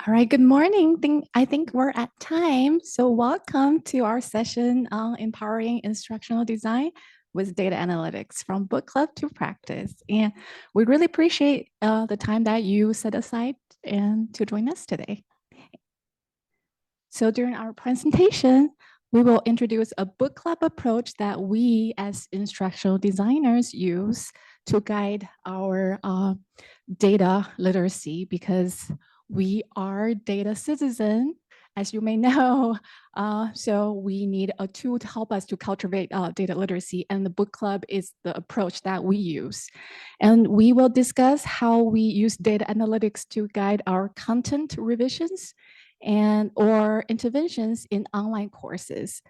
All right, good morning. I think we're at time. So welcome to our session on empowering instructional design with data analytics from book club to practice. And we really appreciate the time that you set aside and to join us today. So during our presentation, we will introduce a book club approach that we as instructional designers use to guide our data literacy, because we are data citizen, as you may know. So we need a tool to help us to cultivate data literacy, and the book club is the approach that we use. And we will discuss how we use data analytics to guide our content revisions and or interventions in online courses.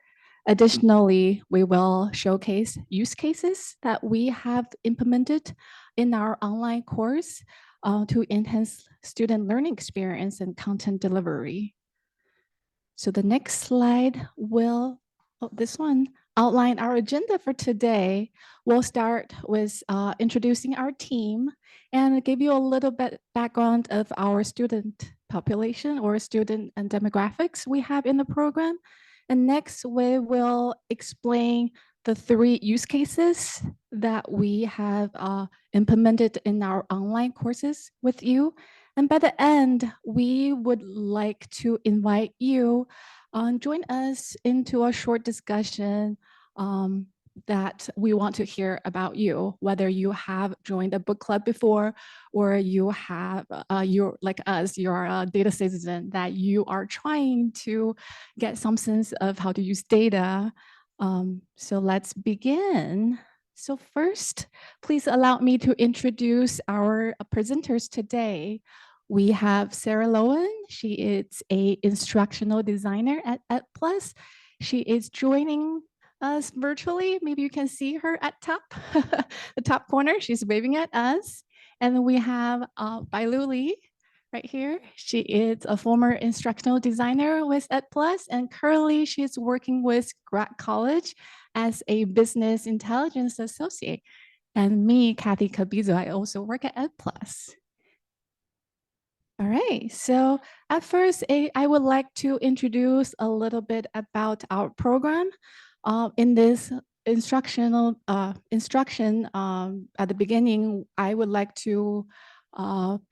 Additionally, we will showcase use cases that we have implemented in our online course to enhance student learning experience and content delivery. So the next slide will, this one, outline our agenda for today. We'll start with introducing our team and give you a little bit background of our student population or student and demographics we have in the program. And next, we will explain the 3 use cases that we have implemented in our online courses with you. And by the end, we would like to invite you join us into a short discussion that we want to hear about you, whether you have joined a book club before or you have, you're like us, you're a data citizen that you are trying to get some sense of how to use data. So let's begin. So first, please allow me to introduce our presenters today. We have Sarah Lowen. She is a instructional designer at EdPlus. She is joining us virtually. Maybe you can see her at top, the top corner. She's waving at us. And then we have Bailu Li right here. She is a former instructional designer with EdPlus, and currently she's working with Grad College as a business intelligence associate. And me, Kathy Cabizo, I also work at EdPlus. All right, so at first, I would like to introduce a little bit about our program. In this instruction at the beginning, I would like to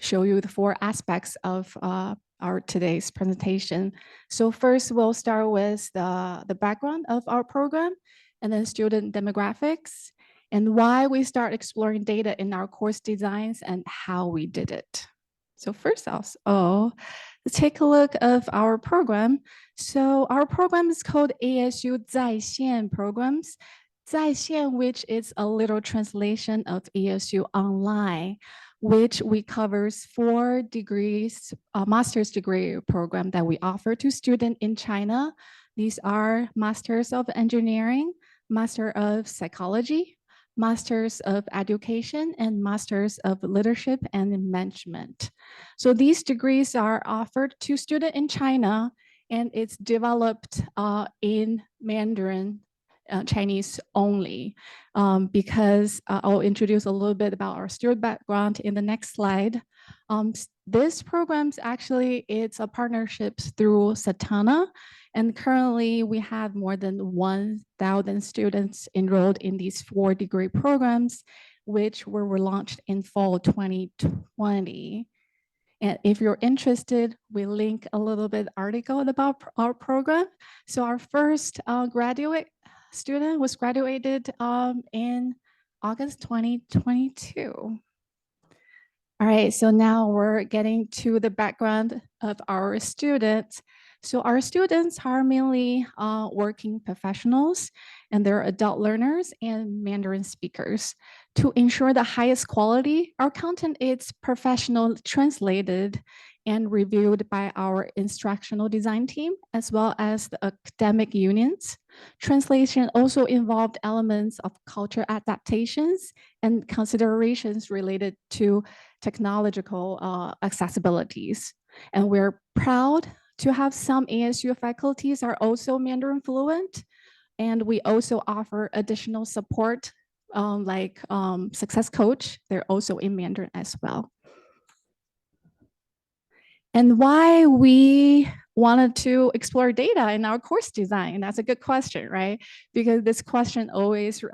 show you the 4 aspects of our today's presentation. So first, we'll start with the background of our program, and then student demographics, and why we start exploring data in our course designs and how we did it. So first off, let's take a look of our program. So our program is called ASU 在线 programs. 在线, which is a literal translation of ASU online, which we covers 4 degrees, master's degree program that we offer to students in China. These are Masters of Engineering, Master of Psychology, Masters of Education, and Masters of Leadership and Management. So these degrees are offered to students in China, and it's developed in Mandarin, Chinese only, because I'll introduce a little bit about our student background in the next slide. This program's actually, it's a partnership through Satana, and currently we have more than 1,000 students enrolled in these 4 degree programs, which were launched in fall 2020. And if you're interested, we link a little bit article about our program. So our first graduate student was graduated in August 2022. All right, so now we're getting to the background of our students. So our students are mainly working professionals, and they're adult learners and Mandarin speakers. To ensure the highest quality, our content is professional translated and reviewed by our instructional design team, as well as the academic unions. Translation also involved elements of culture adaptations and considerations related to technological accessibilities. And we're proud to have some ASU faculties are also Mandarin fluent, and we also offer additional support like success coach. They're also in Mandarin as well. And why we wanted to explore data in our course design? That's a good question, right? Because this question always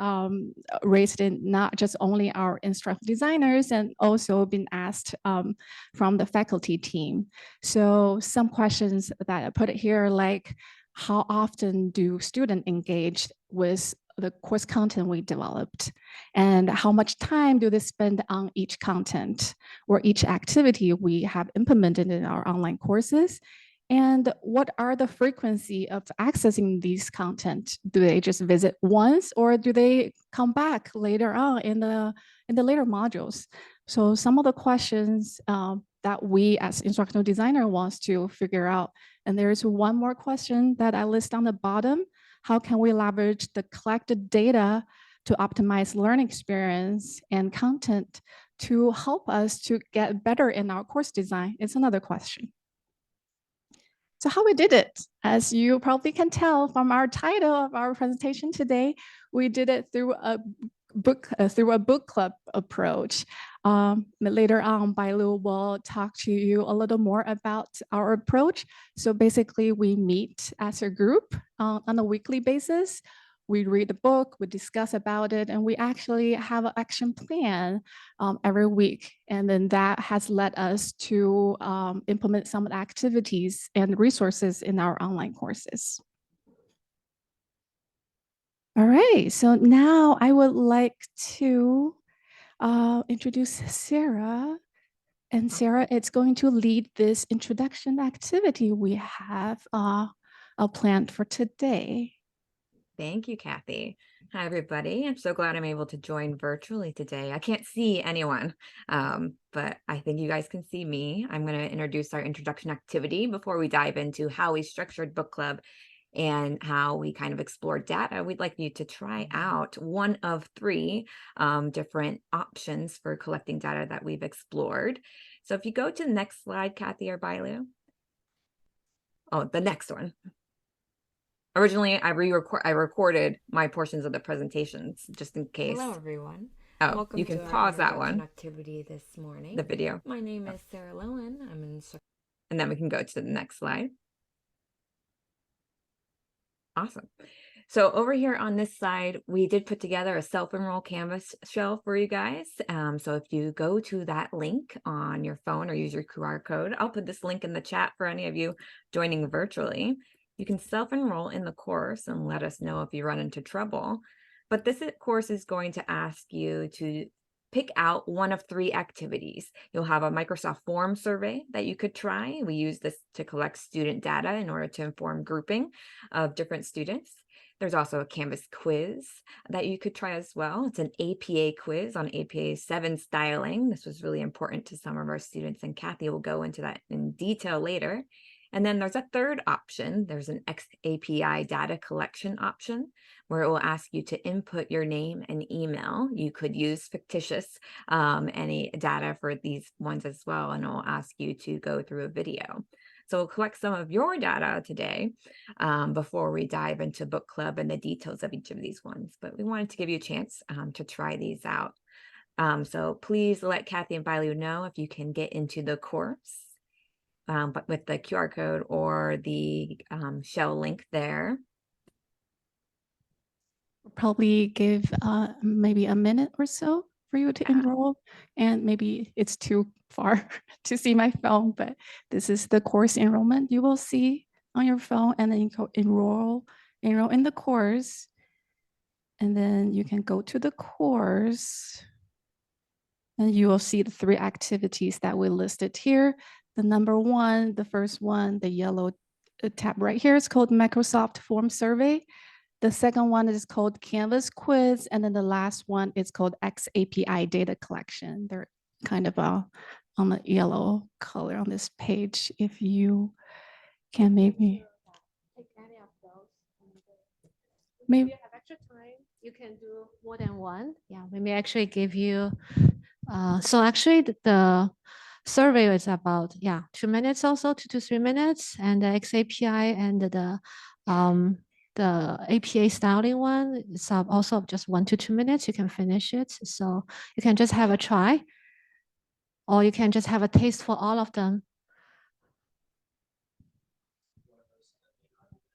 raised in not just only our instructional designers and also been asked from the faculty team. So some questions that I put here, like how often do students engage with the course content we developed, and how much time do they spend on each content or each activity we have implemented in our online courses, and what are the frequency of accessing these content? Do they just visit once, or do they come back later on in the later modules? So some of the questions that we as instructional designer wants to figure out. And there's one more question that I list on the bottom. How can we leverage the collected data to optimize learning experience and content to help us to get better in our course design? It's another question. So how we did it, as you probably can tell from our title of our presentation today, we did it through a book club approach. Later on, Bailu will talk to you a little more about our approach. So basically, we meet as a group on a weekly basis. We read the book, we discuss about it, and we actually have an action plan every week. And then that has led us to implement some of the activities and resources in our online courses. All right, so now I would like to introduce Sarah. And Sarah, it's going to lead this introduction activity we have planned for today. Thank you, Kathy. Hi, everybody. I'm so glad I'm able to join virtually today. I can't see anyone, but I think you guys can see me. I'm going to introduce our introduction activity before we dive into how we structured book club and how we kind of explored data. We'd like you to try out one of three different options for collecting data that we've explored. So if you go to the next slide, Kathy or Bailu. Oh, the next one. Originally, I recorded my portions of the presentations just in case. Hello, everyone. Oh, Welcome you can to pause our that one. Activity this morning. The video. My name is Sarah Lowen. I'm an instructor. And then we can go to the next slide. Awesome. So over here on this side, we did put together a self-enroll Canvas shell for you guys. So if you go to that link on your phone or use your QR code, I'll put this link in the chat for any of you joining virtually. You can self-enroll in the course and let us know if you run into trouble. But this course is going to ask you to pick out one of three activities. You'll have a Microsoft Form survey that you could try. We use this to collect student data in order to inform grouping of different students. There's also a Canvas quiz that you could try as well. It's an APA quiz on APA 7 styling. This was really important to some of our students, and Kathy will go into that in detail later. And then there's a third option. There's an XAPI data collection option where it will ask you to input your name and email. You could use fictitious any data for these ones as well, and it will ask you to go through a video. So we'll collect some of your data today before we dive into book club and the details of each of these ones. But we wanted to give you a chance to try these out. So please let Kathy and Bailu know if you can get into the course. But with the QR code or the shell link there. Probably give maybe a minute or so for you to enroll, and maybe it's too far to see my phone, but this is the course enrollment you will see on your phone, and then you go enroll in the course, and then you can go to the course, and you will see the three activities that we listed here. The number one, the first one, the yellow tab right here is called Microsoft Form Survey. The second one is called Canvas Quiz, and then the last one is called XAPI Data Collection. They're kind of on the yellow color on this page. If you can maybe take any of those. Maybe if you have extra time, you can do more than one. Yeah, we may actually give you. So actually, the survey is about 2 minutes also, 2 to 3 minutes, and the XAPI and the APA styling one is also just 1 to 2 minutes. You can finish it, so you can just have a try, or you can just have a taste for all of them.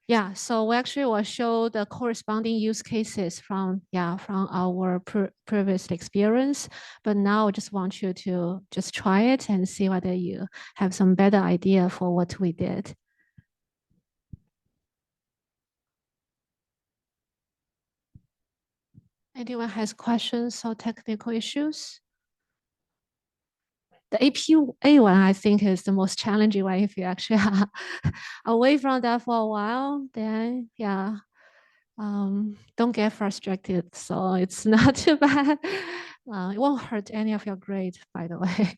Yeah, so we actually will show the corresponding use cases from our previous experience. But now I just want you to just try it and see whether you have some better idea for what we did. Anyone has questions or technical issues? The APA one, I think, is the most challenging one. If you actually are away from that for a while, then yeah, don't get frustrated. So it's not too bad. It won't hurt any of your grade, by the way.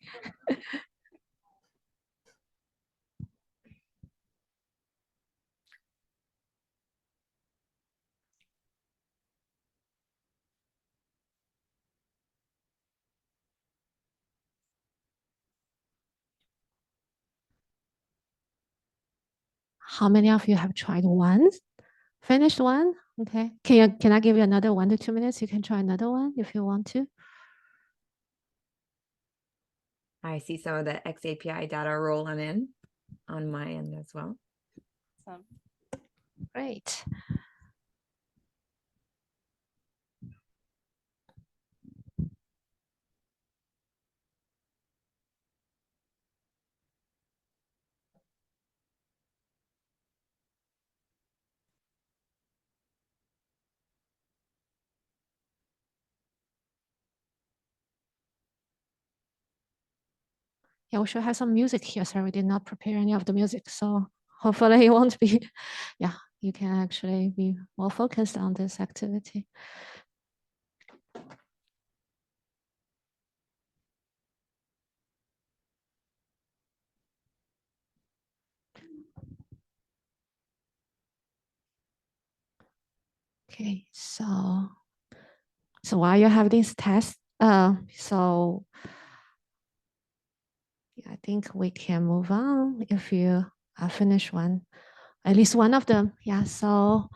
How many of you have tried one? Finished one? Okay. Can I give you another 1 to 2 minutes? You can try another one if you want to. I see some of the XAPI data rolling in on my end as well. Great. Yeah, we should have some music here. Sorry, we did not prepare any of the music. So hopefully it won't be, yeah, you can actually be more focused on this activity. Okay, so while you have this test, so yeah, I think we can move on if you finish one, at least one of them. Yeah, so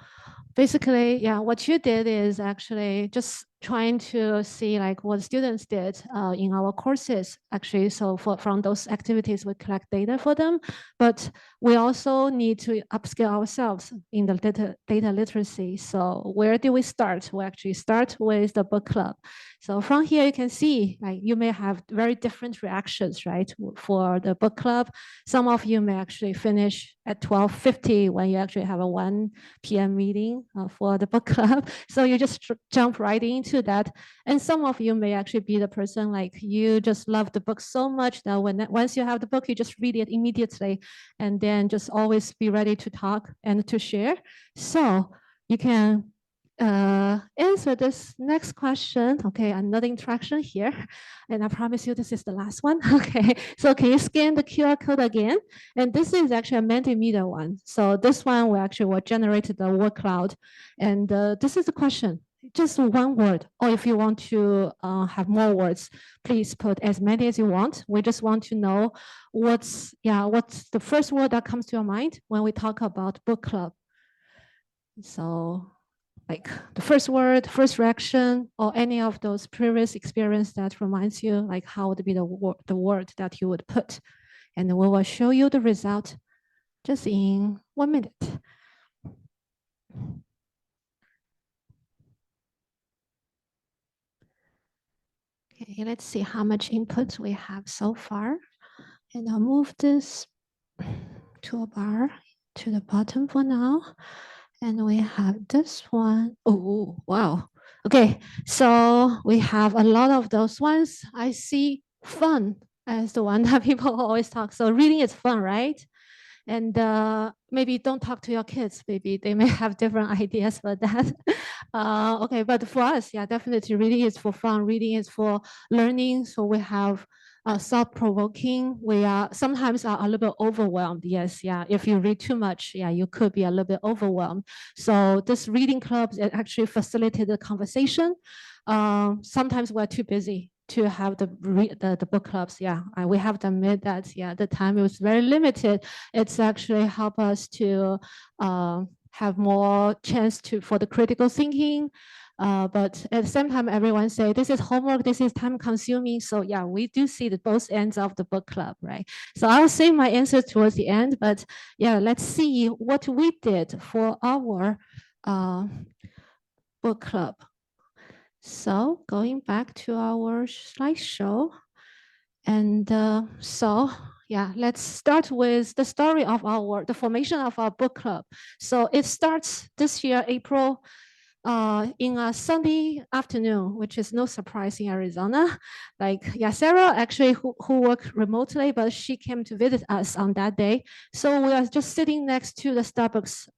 basically, yeah, what you did is actually just trying to see like what students did in our courses, actually. So from those activities, we collect data for them, but we also need to upskill ourselves in the data literacy. So where do we start? We actually start with the book club. So from here, you can see like you may have very different reactions, right? For the book club, some of you may actually finish at 12:50 when you actually have a 1 p.m. meeting for the book club. So you just jump right into that. And some of you may actually be the person like you just love the book so much that once you have the book, you just read it immediately and then just always be ready to talk and to share. So you can answer this next question. Okay, another interaction here. And I promise you this is the last one. Okay, so can you scan the QR code again? And this is actually a Mentimeter one. So this one will generate the word cloud. And this is the question, just one word. Or if you want to have more words, please put as many as you want. We just want to know what's the first word that comes to your mind when we talk about book club. So like the first word, first reaction, or any of those previous experience that reminds you, like how would be the word that you would put. And we will show you the result just in 1 minute. Okay, let's see how much input we have so far. And I'll move this toolbar to the bottom for now. And we have this one. Oh, wow. Okay, so we have a lot of those ones. I see fun as the one that people always talk. So reading is fun, right? And maybe don't talk to your kids. Maybe they may have different ideas for that. Okay, but for us, yeah, definitely reading is for fun. Reading is for learning. So we have thought-provoking. We are sometimes are a little bit overwhelmed. Yes, yeah. If you read too much, yeah, you could be a little bit overwhelmed. So this reading club actually facilitated the conversation. Sometimes we're too busy to have the book clubs. Yeah, we have to admit that. Yeah, the time was very limited. It's actually help us to have more chance for the critical thinking. But at the same time, everyone say this is homework, this is time consuming. So yeah, we do see the both ends of the book club, right? So I'll save my answer towards the end, but yeah, let's see what we did for our book club. So going back to our slideshow, and so yeah, let's start with the story of the formation of our book club. So it starts this year, April, in a sunny afternoon, which is no surprise in Arizona. Like, yeah, Sarah actually who worked remotely, but she came to visit us on that day. So we are just sitting next to the Starbucks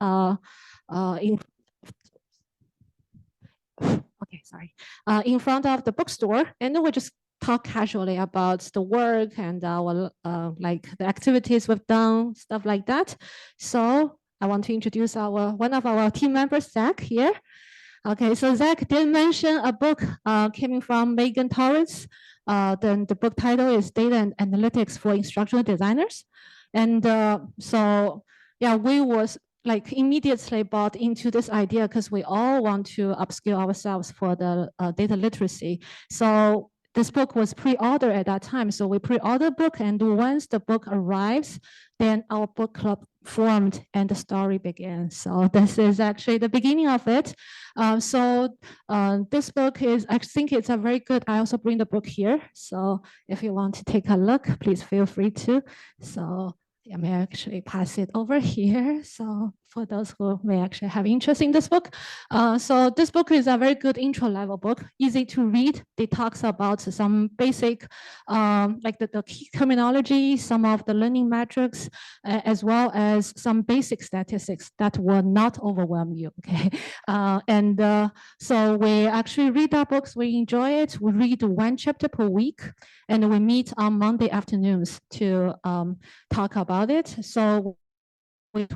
in front of the bookstore, and then we just talk casually about the work and our like the activities we've done, stuff like that. So I want to introduce one of our team members, Zach, here. Okay, so Zach did mention a book coming from Megan Torrance. Then the book title is Data and Analytics for Instructional Designers. And so, yeah, we was like immediately bought into this idea because we all want to upskill ourselves for the data literacy. So this book was pre-ordered at that time. So we pre-ordered the book, and once the book arrives, then our book club formed and the story began. So this is actually the beginning of it. This book is, I think it's a very good, I also bring the book here. So if you want to take a look, please feel free to. So I may actually pass it over here. So for those who may actually have interest in this book. So this book is a very good intro level book, easy to read. It talks about some basic, like the key terminology, some of the learning metrics, as well as some basic statistics that will not overwhelm you, okay? So we actually read our books, we enjoy it. We read one chapter per week, and we meet on Monday afternoons to talk about it. So we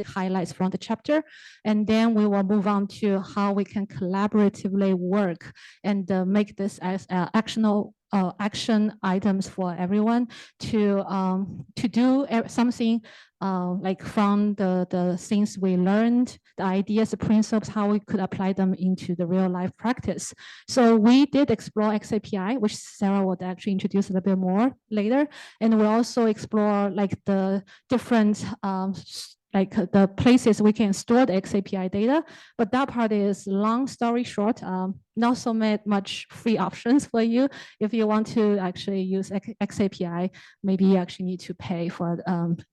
highlights from the chapter, and then we will move on to how we can collaboratively work and make this as action items for everyone to do something like from the things we learned, the ideas, the principles, how we could apply them into the real life practice. So we did explore XAPI, which Sarah would actually introduce a little bit more later. And we also explore like the different like the places we can store the XAPI data, but that part is long story short, not so much free options for you. If you want to actually use XAPI, maybe you actually need to pay for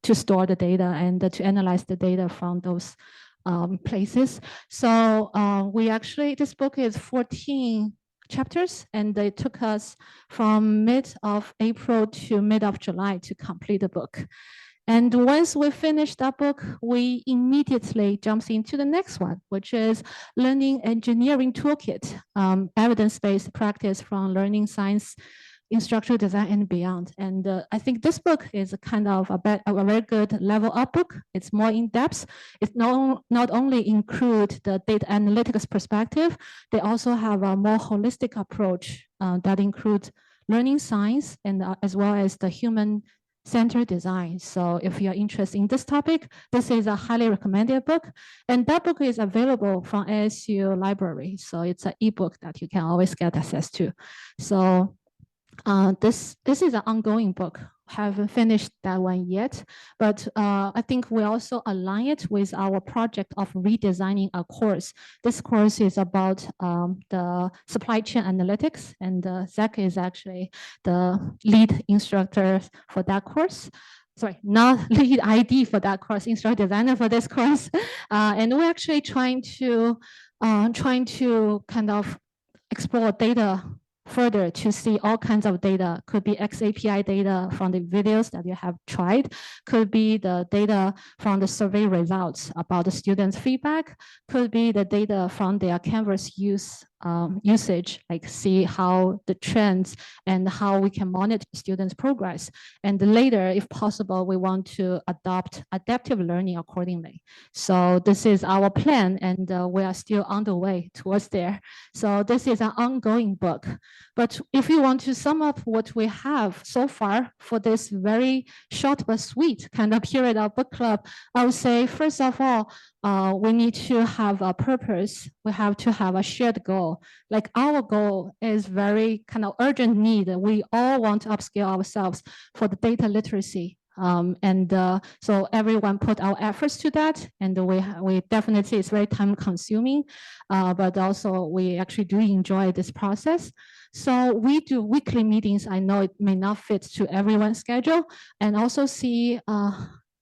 to store the data and to analyze the data from those places. So this book is 14 chapters, and it took us from mid of April to mid of July to complete the book. And once we finish that book, we immediately jump into the next one, which is Learning Engineering Toolkit, evidence-based practice from learning science, instructional design, and beyond. And I think this book is a kind of a very good level up book. It's more in depth. It not only include the data analytics perspective, they also have a more holistic approach that includes learning science and as well as the human center design. So if you're interested in this topic, this is a highly recommended book. And that book is available from ASU library. So it's an ebook that you can always get access to. So this is an ongoing book. Haven't finished that one yet, but I think we also align it with our project of redesigning a course. This course is about the supply chain analytics, and Zach is actually the lead instructor for that course. Sorry, not lead ID for that course, instructor designer for this course. And we're actually trying to kind of explore data further to see all kinds of data. Could be XAPI data from the videos that you have tried, could be the data from the survey results about the students' feedback, could be the data from their Canvas usage, like see how the trends and how we can monitor students' progress. And later, if possible, we want to adopt adaptive learning accordingly. So this is our plan, and we are still on the way towards there. So this is an ongoing book. But if you want to sum up what we have so far for this very short but sweet kind of period of book club, I would say, first of all, we need to have a purpose. We have to have a shared goal. Like our goal is very kind of urgent need. We all want to upskill ourselves for the data literacy. So everyone put our efforts to that, and we definitely, it's very time consuming, but also we actually do enjoy this process. So we do weekly meetings. I know it may not fit to everyone's schedule, and also see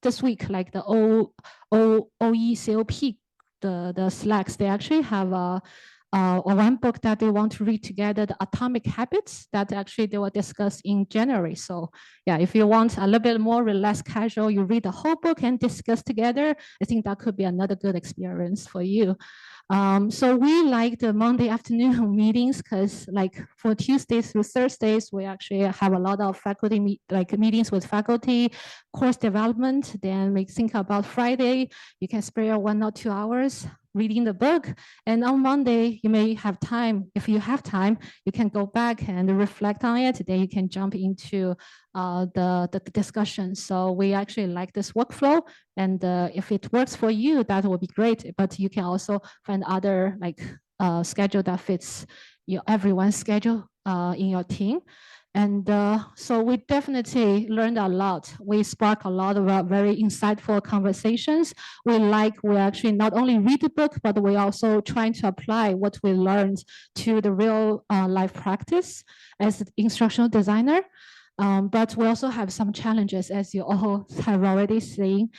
this week, like the OECOP, the Slacks, they actually have a one book that they want to read together, the Atomic Habits, that actually they will discuss in January. So yeah, if you want a little bit more relaxed, casual, you read the whole book and discuss together, I think that could be another good experience for you. So we like the Monday afternoon meetings because, like, for Tuesdays through Thursdays, we actually have a lot of faculty meetings with faculty, course development. Then we think about Friday, you can spare 1 or 2 hours reading the book. And on Monday, you may have time. If you have time, you can go back and reflect on it. Then you can jump into the discussion. So we actually like this workflow. And if it works for you, that would be great. But you can also find other schedule that fits everyone's schedule in your team. And so we definitely learned a lot. We spark a lot of very insightful conversations. We actually not only read the book, but we also trying to apply what we learned to the real life practice as an instructional designer. But we also have some challenges, as you all have already seen,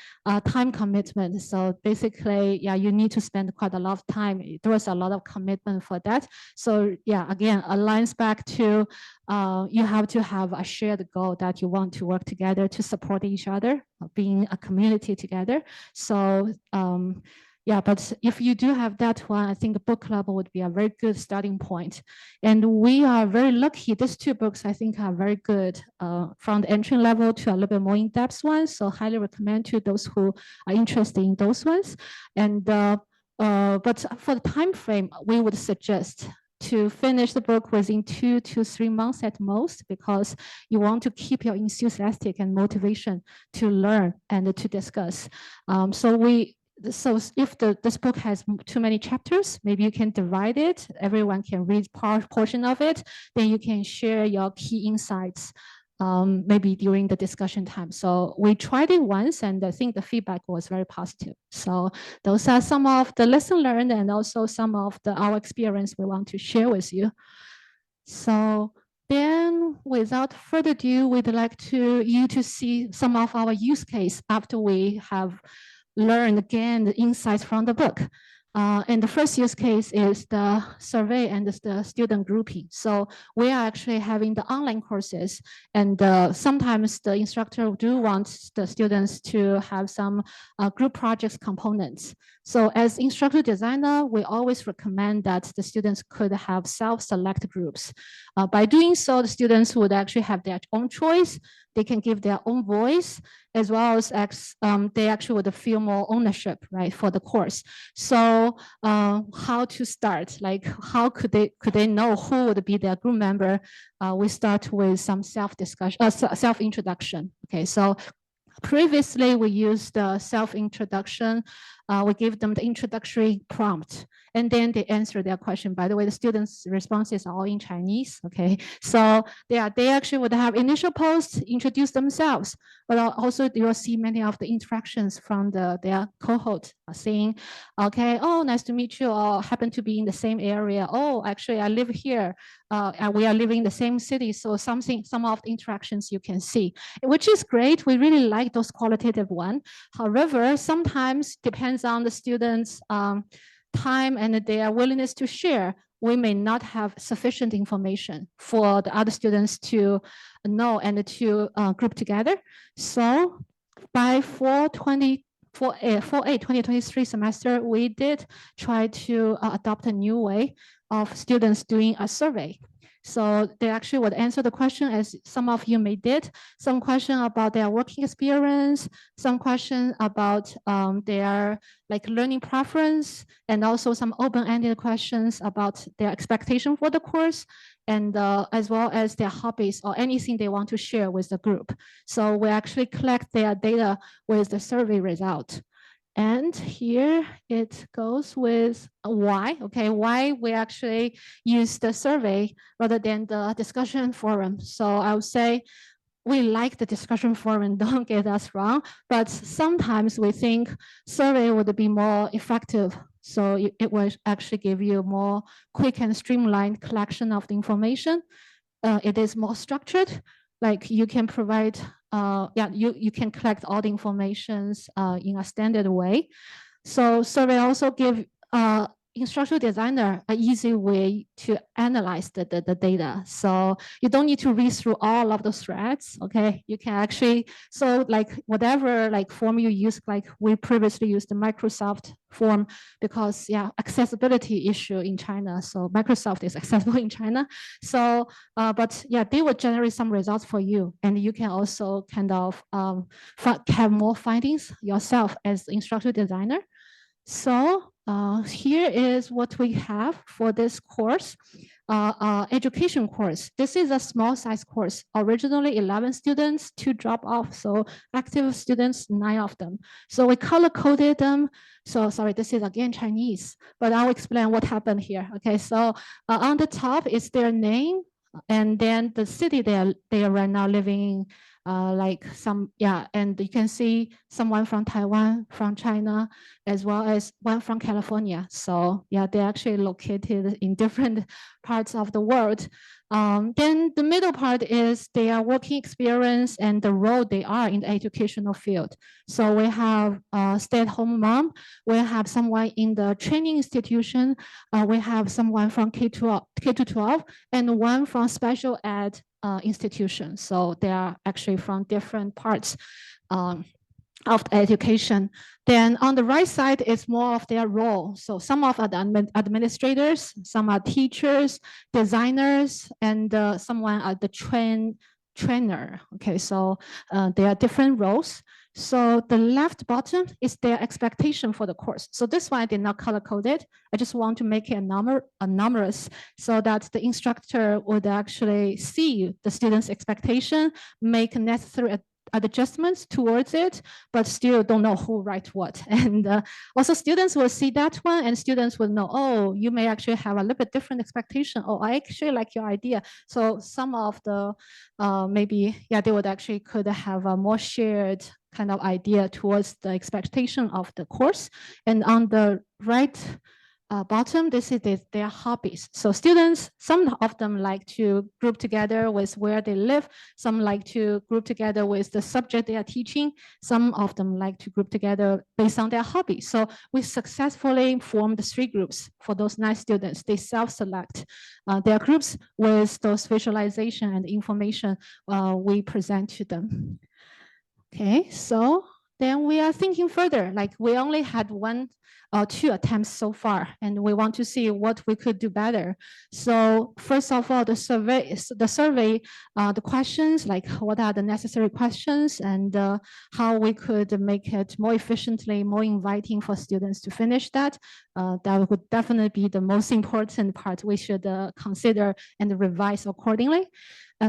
time commitment. So basically, yeah, you need to spend quite a lot of time. There was a lot of commitment for that. So yeah, again, aligns back to you have to have a shared goal that you want to work together to support each other, being a community together. So yeah, but if you do have that one, I think a book club would be a very good starting point. And we are very lucky. These 2 books, I think, are very good from the entry level to a little bit more in-depth ones. So highly recommend to those who are interested in those ones. And but for the time frame, we would suggest to finish the book within 2 to 3 months at most, because you want to keep your enthusiastic and motivation to learn and to discuss. So if this book has too many chapters, maybe you can divide it. Everyone can read portion of it. Then you can share your key insights maybe during the discussion time. So we tried it once, and I think the feedback was very positive. So those are some of the lessons learned, and also some of our experience we want to share with you. So then, without further ado, we'd like you to see some of our use case after we have learned again the insights from the book. And the first use case is the survey and the student grouping. So we are actually having the online courses, and sometimes the instructor do want the students to have some group projects components. So as instructor designer, we always recommend that the students could have self-select groups. By doing so, the students would actually have their own choice. They can give their own voice, as well as they actually would feel more ownership, right, for the course. So how to start? Like, how could they know who would be their group member? We start with some self-introduction. Okay, so previously we used the self-introduction. We give them the introductory prompt, and then they answer their question. By the way, the students' responses are all in Chinese. Okay, so they actually would have initial posts, introduce themselves, but also you will see many of the interactions from their cohort saying, okay, oh, nice to meet you, or happen to be in the same area. Oh, actually, I live here. And we are living in the same city. So some of the interactions you can see, which is great. We really like those qualitative one. However, sometimes depends on the students' time and their willingness to share. We may not have sufficient information for the other students to know and to group together. So by 2023 semester, we did try to adopt a new way of students doing a survey. So they actually would answer the question, as some of you may did, some question about their working experience, some question about their learning preference, and also some open-ended questions about their expectation for the course, and as well as their hobbies or anything they want to share with the group. So we actually collect their data with the survey result. And here it goes with why. Okay, why we actually use the survey rather than the discussion forum. So I would say we like the discussion forum, don't get us wrong, but sometimes we think survey would be more effective. So it will actually give you more quick and streamlined collection of the information. It is more structured. Like you can provide, you can collect all the informations in a standard way. So survey also give instructional designer an easy way to analyze the data. So you don't need to read through all of the threads, okay? You can actually, so like whatever like form you use, like we previously used the Microsoft form because accessibility issue in China. So Microsoft is accessible in China. So, but yeah, they will generate some results for you. And you can also kind of have more findings yourself as the instructional designer. So here is what we have for this course, education course. This is a small size course, originally 11 students, 2 drop off. So active students, 9 of them. So we color coded them. So sorry, this is again Chinese, but I'll explain what happened here. Okay, so on the top is their name and then the city they are right now living in. Like some, and you can see someone from Taiwan, from China, as well as one from California. So yeah, they're actually located in different parts of the world. Then the middle part is their working experience and the role they are in the educational field. So we have a stay-at-home mom, we have someone in the training institution, we have someone from K-12, and one from special ed institution. So they are actually from different parts of the education. Then on the right side is more of their role. So some of are the administrators, some are teachers, designers, and someone are the trainer. Okay, so there are different roles. So the left bottom is their expectation for the course. So this one I did not color code it. I just want to make it numerous so that the instructor would actually see the student's expectation, make necessary adjustments towards it, but still don't know who write what. And also students will see that one and students will know, oh, you may actually have a little bit different expectation. Oh, I actually like your idea. So some of the, maybe, they would actually could have a more shared kind of idea towards the expectation of the course. And on the right bottom, this is their hobbies. So students, some of them like to group together with where they live. Some like to group together with the subject they are teaching. Some of them like to group together based on their hobby. So we successfully formed 3 groups for those 9 students. They self-select their groups with those visualization and information we present to them. Okay, so then we are thinking further, like we only had 1 or 2 attempts so far, and we want to see what we could do better. So first of all, the survey, the questions, like what are the necessary questions and how we could make it more efficiently, more inviting for students to finish that. That would definitely be the most important part we should consider and revise accordingly.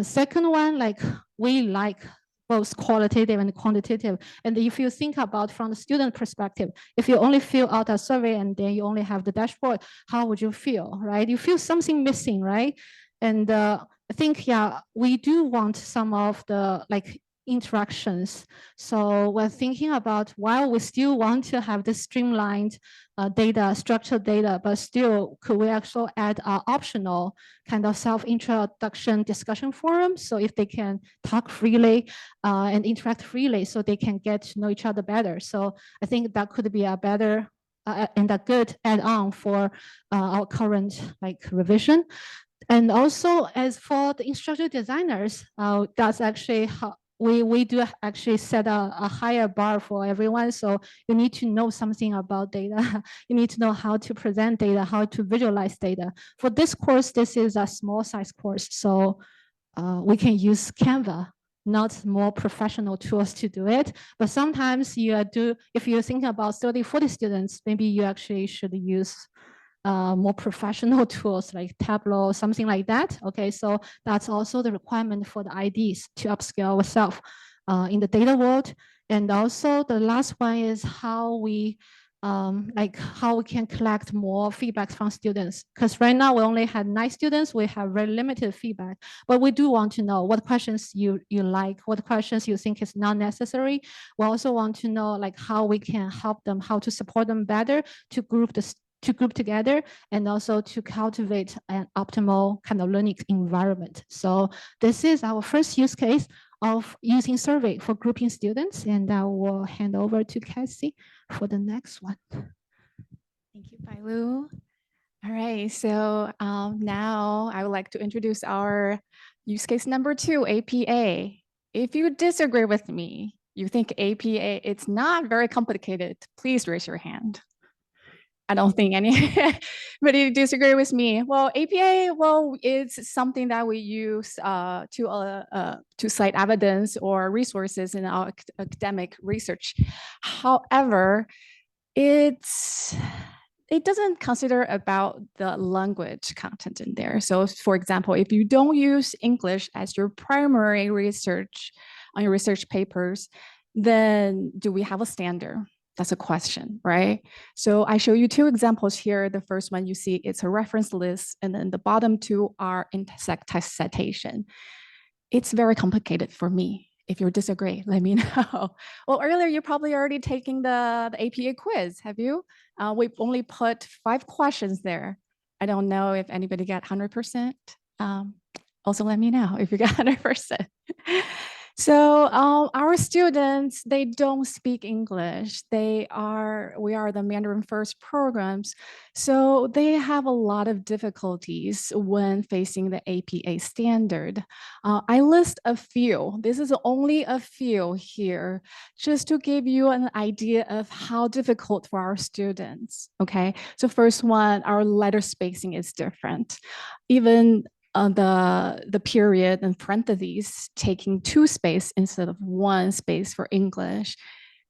Second one, like we like both qualitative and quantitative. And if you think about from the student perspective, if you only fill out a survey and then you only have the dashboard, how would you feel, right? You feel something missing, right? And I think, we do want some of the like interactions. So we're thinking about while we still want to have this streamlined data, structured data, but still could we actually add optional kind of self-introduction discussion forum? So if they can talk freely and interact freely so they can get to know each other better. So I think that could be a better and a good add-on for our current like revision. And also as for the instructional designers, that's actually how we do actually set a higher bar for everyone. So you need to know something about data. You need to know how to present data, how to visualize data. For this course, this is a small size course. So we can use Canva, not more professional tools to do it. But sometimes you do, if you're thinking about 30, 40 students, maybe you actually should use more professional tools like Tableau, something like that. Okay, so that's also the requirement for the IDs to upscale ourselves in the data world. And also the last one is how we how we can collect more feedback from students. Because right now we only had 9 students, we have very limited feedback, but we do want to know what questions you like, what questions you think is not necessary. We also want to know like how we can help them, how to support them better to group together, and also to cultivate an optimal kind of learning environment. So this is our first use case of using survey for grouping students, and I will hand over to Cassie for the next one. Thank you, Bailu. All right, so now I would like to introduce our use case number 2, APA. If you disagree with me, you think APA, it's not very complicated, please raise your hand. I don't think anybody disagree with me. Well, APA, well, it's something that we use to cite evidence or resources in our academic research. However, it doesn't consider about the language content in there. So for example, if you don't use English as your primary research on your research papers, then do we have a standard? That's a question, right? So I show you 2 examples here. The first one you see, it's a reference list, and then the bottom 2 are in-text citation. It's very complicated for me. If you disagree, let me know. Well, earlier you probably already taken the APA quiz, have you? We've only put 5 questions there. I don't know if anybody got 100%. Also let me know if you got 100%. So our students, they don't speak English. We are the Mandarin First programs. So they have a lot of difficulties when facing the APA standard. I list a few. This is only a few here, just to give you an idea of how difficult for our students, okay? So first one, our letter spacing is different. Even the period and parentheses taking 2 space instead of 1 space for English.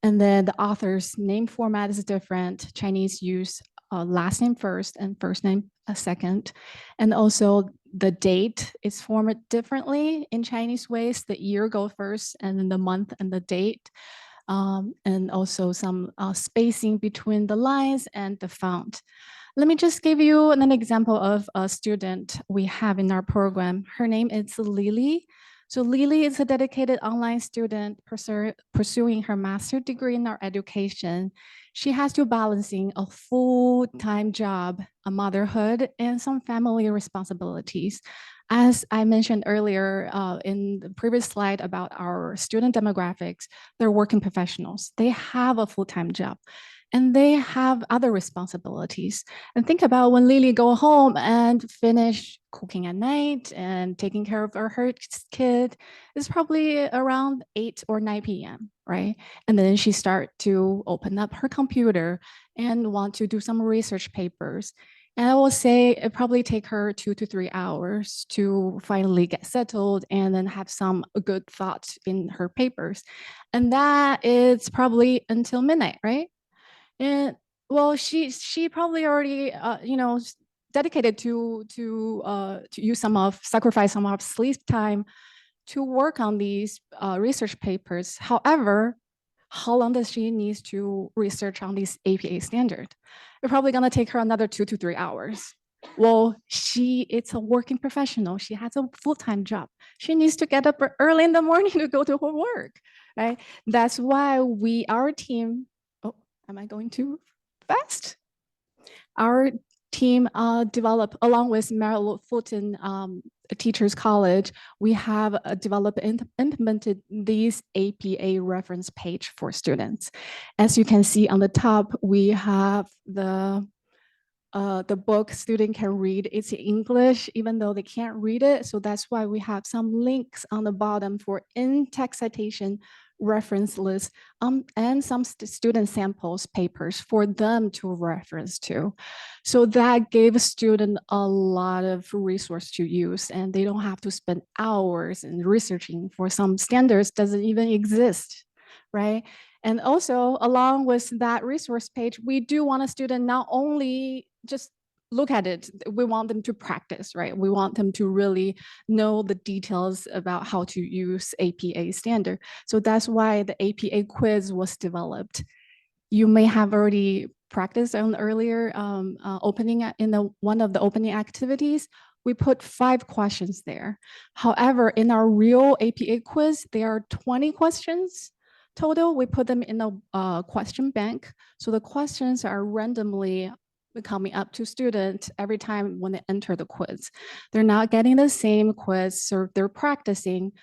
And then the author's name format is different. Chinese use last name first and first name second. And also the date is formatted differently in Chinese ways. The year goes first, and then the month and the date. And also some spacing between the lines and the font. Let me just give you an example of a student we have in our program. Her name is Lily. So Lily is a dedicated online student pursuing her master's degree in our education. She has to balancing a full-time job, a motherhood, and some family responsibilities. As I mentioned earlier in the previous slide about our student demographics, they're working professionals. They have a full-time job, and they have other responsibilities. And think about when Lily go home and finish cooking at night and taking care of her kid, it's probably around 8 or 9 p.m., right? And then she start to open up her computer and want to do some research papers. And I will say it probably take her 2 to 3 hours to finally get settled and then have some good thoughts in her papers. And that is probably until midnight, right? And well, she probably already dedicated to sacrifice some of sleep time to work on these research papers. However, how long does she need to research on these APA standard? It's probably gonna take her another 2 to 3 hours. Well, it's a working professional. She has a full-time job. She needs to get up early in the morning to go to her work, right? That's why our team, am I going too fast? Our team developed, along with Merrill Fulton Teachers College, we have developed and implemented these APA reference page for students. As you can see on the top, we have the book student can read. It's in English, even though they can't read it. So that's why we have some links on the bottom for in-text citation reference list and some student samples papers for them to reference to. So that gave students a lot of resource to use, and they don't have to spend hours in researching for some standards doesn't even exist, right? And also, along with that resource page, we do want a student not only just look at it. We want them to practice, right? We want them to really know the details about how to use APA standard. So that's why the APA quiz was developed. You may have already practiced on earlier opening in one of the opening activities. We put 5 questions there. However, in our real APA quiz, there are 20 questions total. We put them in a question bank. So the questions are randomly coming up to students every time when they enter the quiz. They're not getting the same quiz, so they're practicing.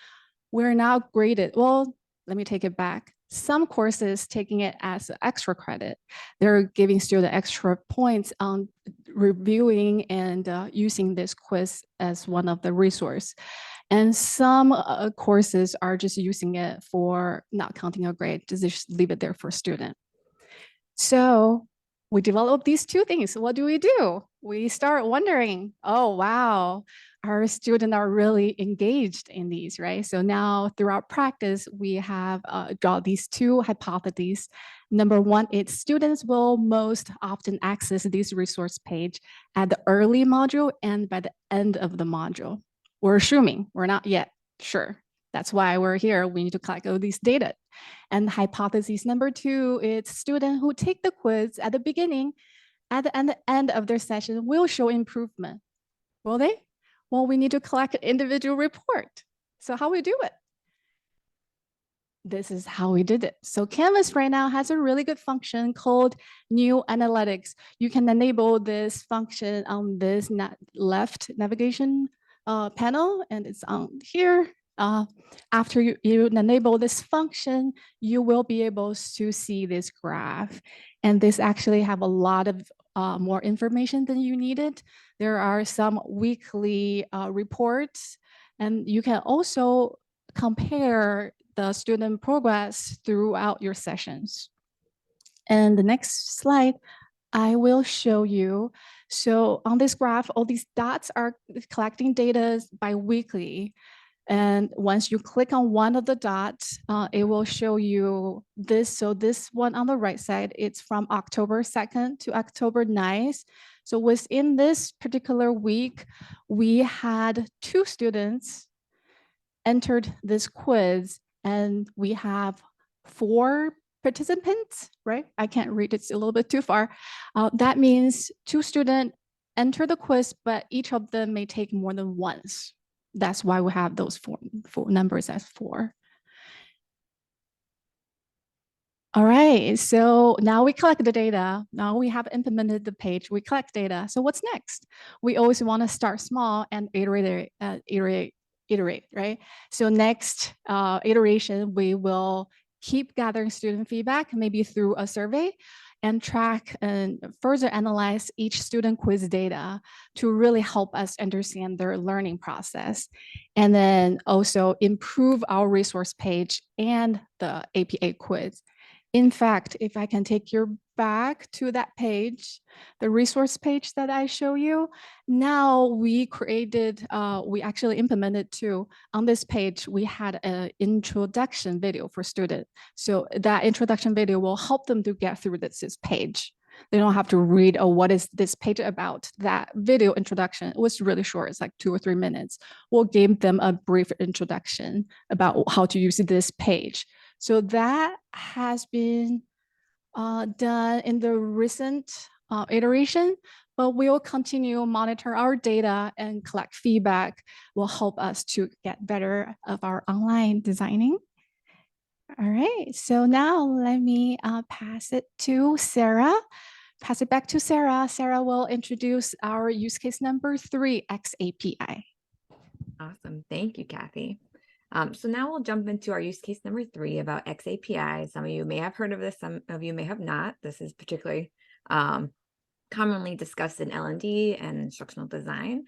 We're now graded. Well, let me take it back. Some courses taking it as extra credit. They're giving students extra points on reviewing and using this quiz as one of the resource. And some courses are just using it for not counting a grade, just leave it there for student. So we develop these 2 things. What do? We start wondering, oh, wow, our students are really engaged in these, right? So now throughout practice, we have drawn these 2 hypotheses. Number 1, it's students will most often access this resource page at the early module and by the end of the module. We're assuming, we're not yet sure. That's why we're here. We need to collect all these data. And hypothesis number 2, it's students who take the quiz at the beginning, at the end of their session will show improvement. Will they? Well, we need to collect an individual report. So how we do it? This is how we did it. So Canvas right now has a really good function called New Analytics. You can enable this function on this left navigation panel, and it's on here. After you enable this function, you will be able to see this graph. And this actually have a lot of more information than you needed. There are some weekly reports, and you can also compare the student progress throughout your sessions. And the next slide, I will show you. So on this graph, all these dots are collecting data bi-weekly. And once you click on one of the dots, it will show you this. So this one on the right side, it's from October 2nd to October 9th. So within this particular week, we had 2 students entered this quiz, and we have 4 participants, right? I can't read, it's a little bit too far. That means 2 students enter the quiz, but each of them may take more than once. That's why we have those four numbers as 4. All right, so now we collect the data. Now we have implemented the page, we collect data. So what's next? We always want to start small and iterate, right? So next iteration, we will keep gathering student feedback, maybe through a survey, and track and further analyze each student quiz data to really help us understand their learning process. And then also improve our resource page and the APA quiz. In fact, if I can take you back to that page, the resource page that I show you, now we created, we actually implemented too. On this page, we had an introduction video for students. So that introduction video will help them to get through this page. They don't have to read, oh, what is this page about? That video introduction was really short. It's like 2 or 3 minutes. We'll give them a brief introduction about how to use this page. So that has been done in the recent iteration, but we'll continue monitor our data and collect feedback will help us to get better of our online designing. All right, so now let me pass it to Sarah. Pass it back to Sarah. Sarah will introduce our use case number 3, XAPI. Awesome. Thank you, Kathy. So now we'll jump into our use case number 3 about XAPI. Some of you may have heard of this, some of you may have not. This is particularly commonly discussed in L&D and instructional design.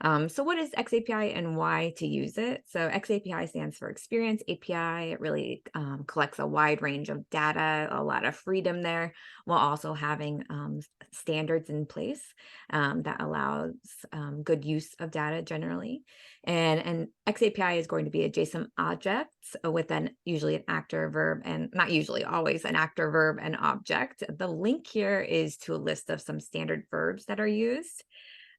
So what is XAPI and why to use it? So XAPI stands for Experience API. It really collects a wide range of data, a lot of freedom there, while also having standards in place that allows good use of data generally. And XAPI is going to be a JSON object with usually an actor, verb, and not usually, always an actor, verb, and object. The link here is to a list of some standard verbs that are used.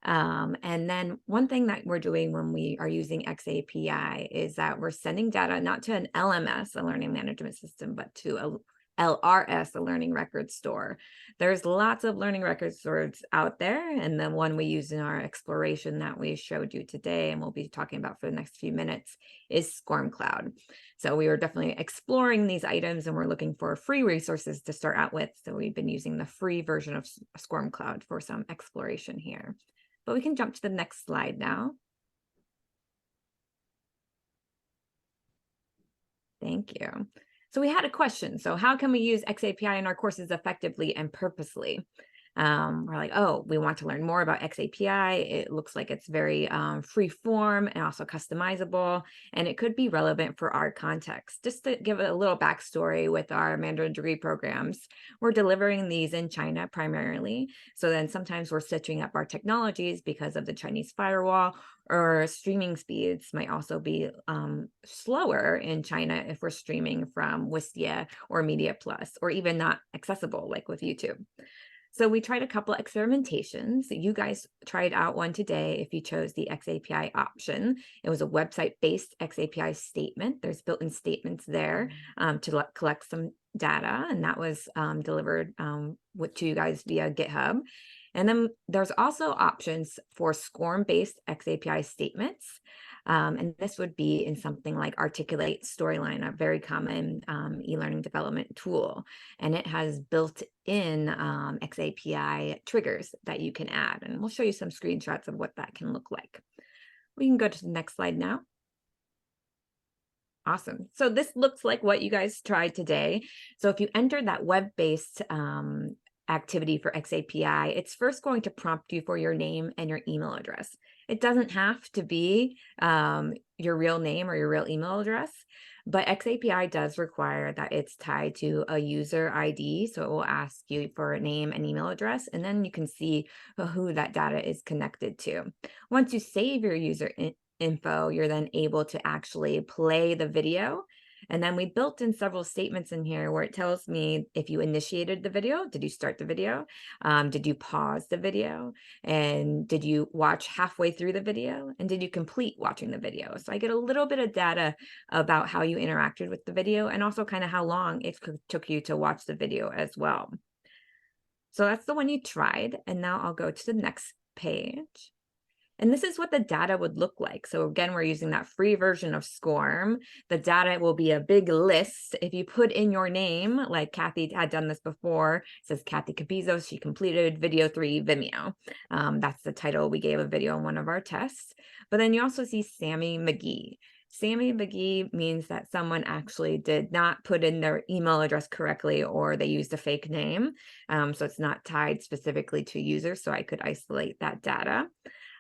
And then one thing that we're doing when we are using XAPI is that we're sending data not to an LMS, a learning management system, but to a LRS, a learning record store. There's lots of learning record stores out there, and the one we use in our exploration that we showed you today and we'll be talking about for the next few minutes is SCORM Cloud. So we were definitely exploring these items and we're looking for free resources to start out with. So we've been using the free version of SCORM Cloud for some exploration here. But we can jump to the next slide now. Thank you. So we had a question. So how can we use XAPI in our courses effectively and purposely? We're like, oh, we want to learn more about XAPI. It looks like it's very free form and also customizable, and it could be relevant for our context. Just to give a little backstory with our Mandarin degree programs, we're delivering these in China primarily. So then sometimes we're stitching up our technologies because of the Chinese firewall, or streaming speeds might also be slower in China if we're streaming from Wistia or Media Plus, or even not accessible like with YouTube. So we tried a couple of experimentations. You guys tried out one today if you chose the XAPI option. It was a website-based XAPI statement. There's built-in statements there to collect some data, and that was delivered to you guys via GitHub. And then there's also options for SCORM-based XAPI statements. And this would be in something like Articulate Storyline, a very common e-learning development tool. And it has built-in XAPI triggers that you can add. And we'll show you some screenshots of what that can look like. We can go to the next slide now. Awesome. So this looks like what you guys tried today. So if you enter that web-based activity for XAPI, it's first going to prompt you for your name and your email address. It doesn't have to be your real name or your real email address, but XAPI does require that it's tied to a user ID. So it will ask you for a name and email address, and then you can see who that data is connected to. Once you save your user info, you're then able to actually play the video. And then we built in several statements in here where it tells me if you initiated the video, did you start the video? Did you pause the video? And did you watch halfway through the video? And did you complete watching the video? So I get a little bit of data about how you interacted with the video and also kind of how long it took you to watch the video as well. So that's the one you tried. And now I'll go to the next page. And this is what the data would look like. So again, we're using that free version of SCORM. The data will be a big list. If you put in your name, like Kathy had done this before, it says Kathy Capizos, she completed video 3 Vimeo. That's the title we gave a video in one of our tests. But then you also see Sammy McGee. Sammy McGee means that someone actually did not put in their email address correctly, or they used a fake name. So it's not tied specifically to users, so I could isolate that data.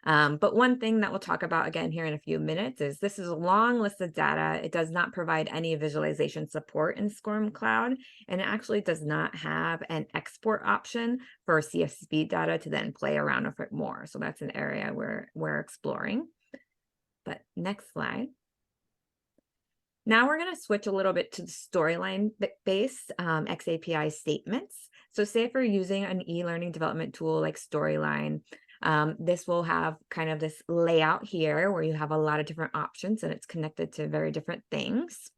But one thing that we'll talk about again here in a few minutes is this is a long list of data. It does not provide any visualization support in SCORM Cloud, and it actually does not have an export option for CSV data to then play around with it more. So that's an area we're exploring. But next slide. Now we're going to switch a little bit to the storyline-based XAPI statements. So say if we're using an e-learning development tool like Storyline, this will have kind of this layout here where you have a lot of different options and it's connected to very different things.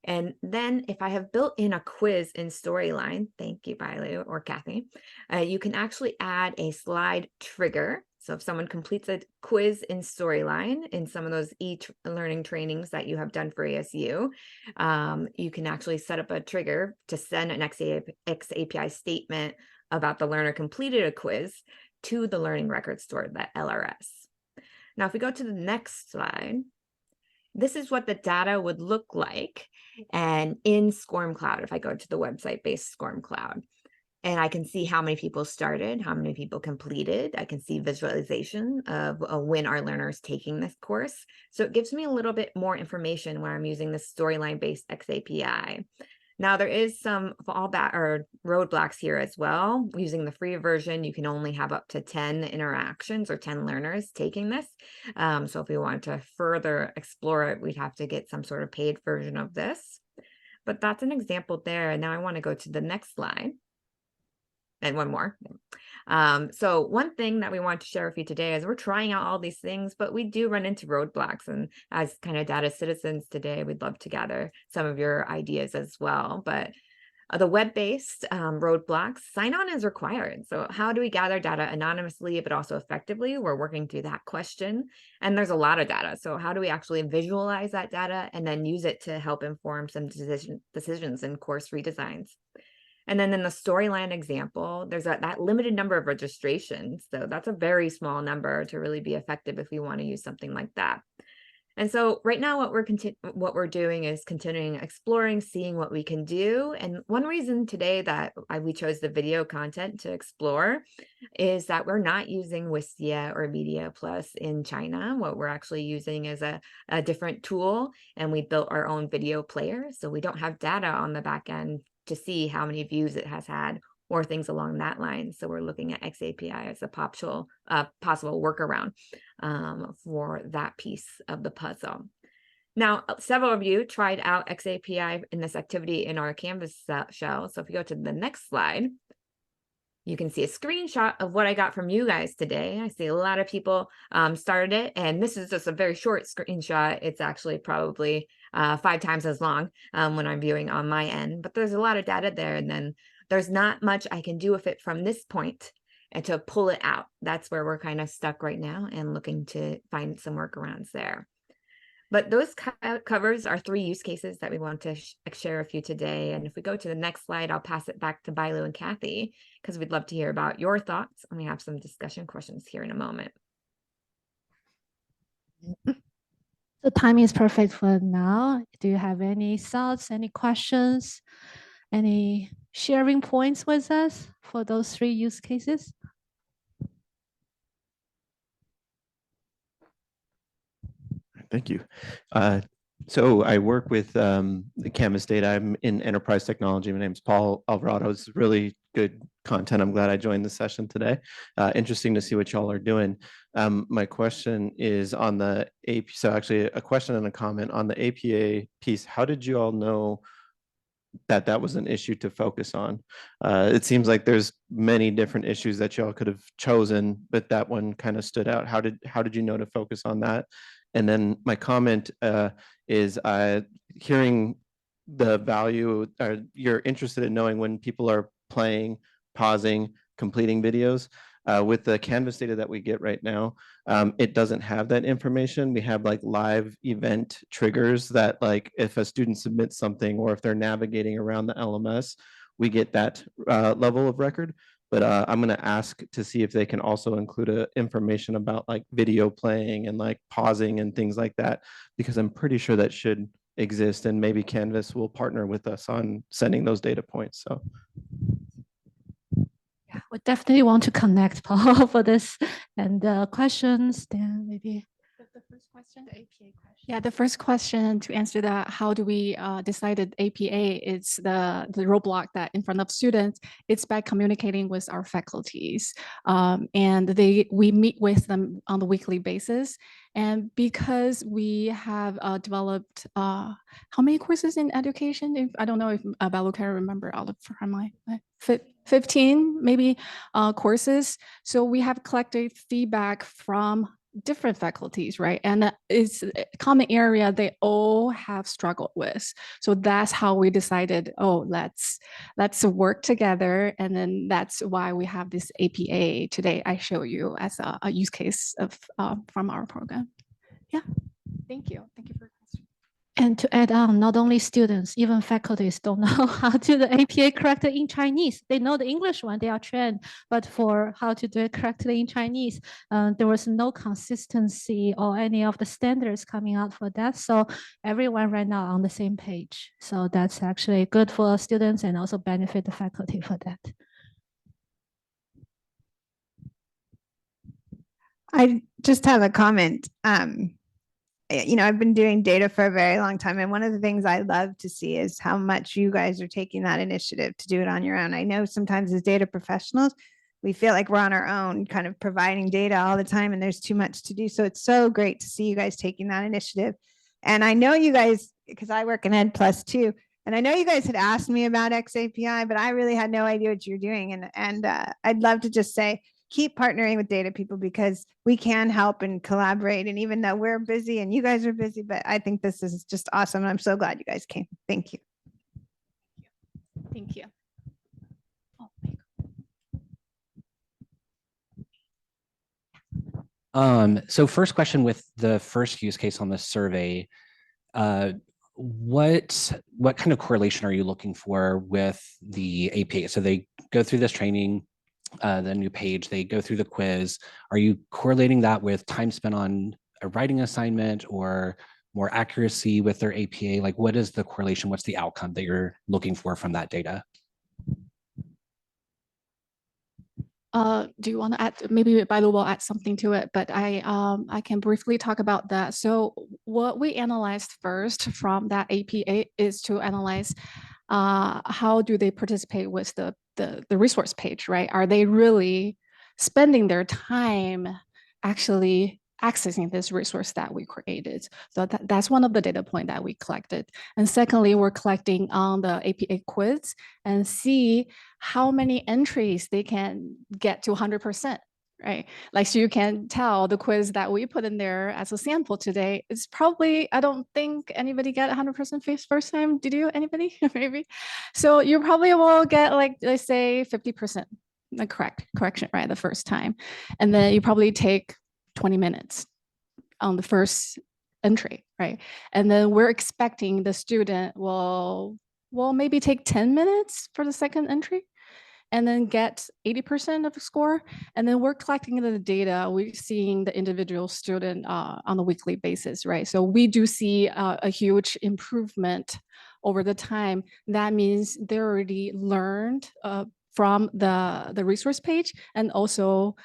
And then if I have built in a quiz in Storyline, thank you, Bailu or Kathy, you can actually add a slide trigger. So if someone completes a quiz in Storyline in some of those e-learning trainings that you have done for ASU, you can actually set up a trigger to send an XAPI statement about the learner completed a quiz to the learning record store, that LRS. Now, if we go to the next slide, this is what the data would look like and in SCORM Cloud, if I go to the website-based SCORM Cloud. And I can see how many people started, how many people completed. I can see visualization of when our learner is taking this course. So it gives me a little bit more information when I'm using this storyline-based XAPI. Now there is some fallback or roadblocks here as well. Using the free version, you can only have up to 10 interactions or 10 learners taking this. So if we want to further explore it, we'd have to get some sort of paid version of this. But that's an example there. And now I want to go to the next slide. And one more. So one thing that we want to share with you today is we're trying out all these things, but we do run into roadblocks. And as kind of data citizens today, we'd love to gather some of your ideas as well. But the web-based roadblocks, sign-on is required. So how do we gather data anonymously, but also effectively? We're working through that question. And there's a lot of data. So how do we actually visualize that data and then use it to help inform some decisions in course redesigns? And then in the storyline example, there's that limited number of registrations. So that's a very small number to really be effective if we want to use something like that. And so right now what we're doing is continuing exploring, seeing what we can do. And one reason today that we chose the video content to explore is that we're not using Wistia or Media Plus in China. What we're actually using is a different tool, and we built our own video player. So we don't have data on the back end to see how many views it has had or things along that line. So we're looking at XAPI as a possible workaround for that piece of the puzzle. Now, several of you tried out XAPI in this activity in our Canvas shell. So if you go to the next slide, you can see a screenshot of what I got from you guys today. I see a lot of people started it, and this is just a very short screenshot. It's actually probably 5 times as long when I'm viewing on my end, but there's a lot of data there, and then there's not much I can do with it from this point and to pull it out. That's where we're kind of stuck right now and looking to find some workarounds there. But those covers our 3 use cases that we want to share with you today. And if we go to the next slide, I'll pass it back to Bailu and Kathy, because we'd love to hear about your thoughts. And we have some discussion questions here in a moment. The timing is perfect for now. Do you have any thoughts, any questions, any sharing points with us for those 3 use cases? Thank you. So I work with the Canvas data. I'm in enterprise technology. My name is Paul Alvarado. It's really good content. I'm glad I joined the session today. Interesting to see what y'all are doing. My question is on the AP. So actually a question and a comment on the APA piece. How did you all know that that was an issue to focus on? It seems like there's many different issues that y'all could have chosen, but that one kind of stood out. How did you know to focus on that? And then my comment is hearing the value, or you're interested in knowing when people are playing, pausing, completing videos. With the Canvas data that we get right now, it doesn't have that information. We have like live event triggers that, like, if a student submits something or if they're navigating around the LMS, we get that level of record. But I'm going to ask to see if they can also include information about like video playing and like pausing and things like that, because I'm pretty sure that should exist, and maybe Canvas will partner with us on sending those data points. So Yeah, we definitely want to connect Paul for this. And questions, then maybe. The first question, the APA question. Yeah, the first question to answer that, how do we decided APA is the roadblock that in front of students? It's by communicating with our faculties, and we meet with them on the weekly basis. And because we have developed how many courses in education? If I don't know if Balu can remember all of my 15 maybe courses. So we have collected feedback from different faculties, right? And it's a common area they all have struggled with. So that's how we decided, oh, let's work together. And then that's why we have this APA today. I show you as a use case of from our program. Yeah, thank you. Thank you for your question. And to add on, not only students, even faculties don't know how to do the APA correctly in Chinese. They know the English one, they are trained, but for how to do it correctly in Chinese, there was no consistency or any of the standards coming out for that. So everyone right now on the same page. So that's actually good for students and also benefit the faculty for that. I just have a comment. You know, I've been doing data for a very long time. And one of the things I love to see is how much you guys are taking that initiative to do it on your own. I know sometimes as data professionals, we feel like we're on our own, kind of providing data all the time, and there's too much to do. So it's so great to see you guys taking that initiative. And I know you guys, because I work in Ed Plus too, and I know you guys had asked me about XAPI, but I really had no idea what you're doing. And I'd love to just say, keep partnering with data people because we can help and collaborate. And even though we're busy and you guys are busy, but I think this is just awesome. And I'm so glad you guys came. Thank you. Thank you. Oh, So first question with the first use case on the survey, what kind of correlation are you looking for with the APA? So they go through this training, the new page, they go through the quiz. Are you correlating that with time spent on a writing assignment or more accuracy with their APA? Like, what is the correlation? What's the outcome that you're looking for from that data? Do you want to add? Maybe Bailu will add something to it, but I can briefly talk about that. So what we analyzed first from that APA is to analyze how do they participate with the resource page, right? Are they really spending their time actually accessing this resource that we created? So that's one of the data point that we collected. And secondly, we're collecting on the APA quiz and see how many entries they can get to 100%. Right. Like, so you can tell the quiz that we put in there as a sample today is probably, I don't think anybody got 100% first time. Did you, anybody? Maybe. So you probably will get, like, let's say 50% the correction, right, the first time. And then you probably take 20 minutes on the first entry, right? And then we're expecting the student will maybe take 10 minutes for the second entry and then get 80% of the score. And then we're collecting the data. We're seeing the individual student on a weekly basis, right? So we do see a huge improvement over the time. That means they already learned from the resource page and also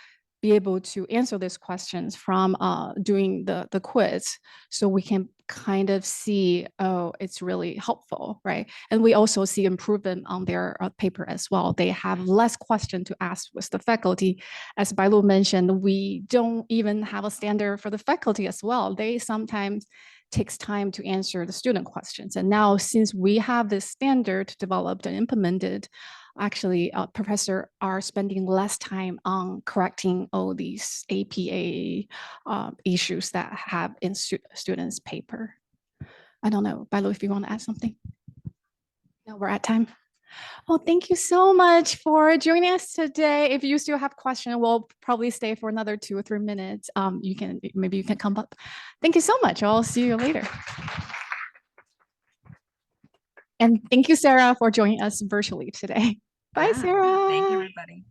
be able to answer these questions from doing the quiz. So we can kind of see, oh, it's really helpful, right? And we also see improvement on their paper as well. They have less question to ask with the faculty. As Bailu mentioned, we don't even have a standard for the faculty as well. They sometimes takes time to answer the student questions. And now since we have this standard developed and implemented, actually professors are spending less time on correcting all these APA issues that have in students' paper. I don't know, Bailu, if you want to add something. No, we're at time. Oh, thank you so much for joining us today. If you still have questions, we'll probably stay for another 2 or 3 minutes. Maybe you can come up. Thank you so much. I'll see you later. And thank you, Sarah, for joining us virtually today. Bye, Sarah. Thank you, everybody.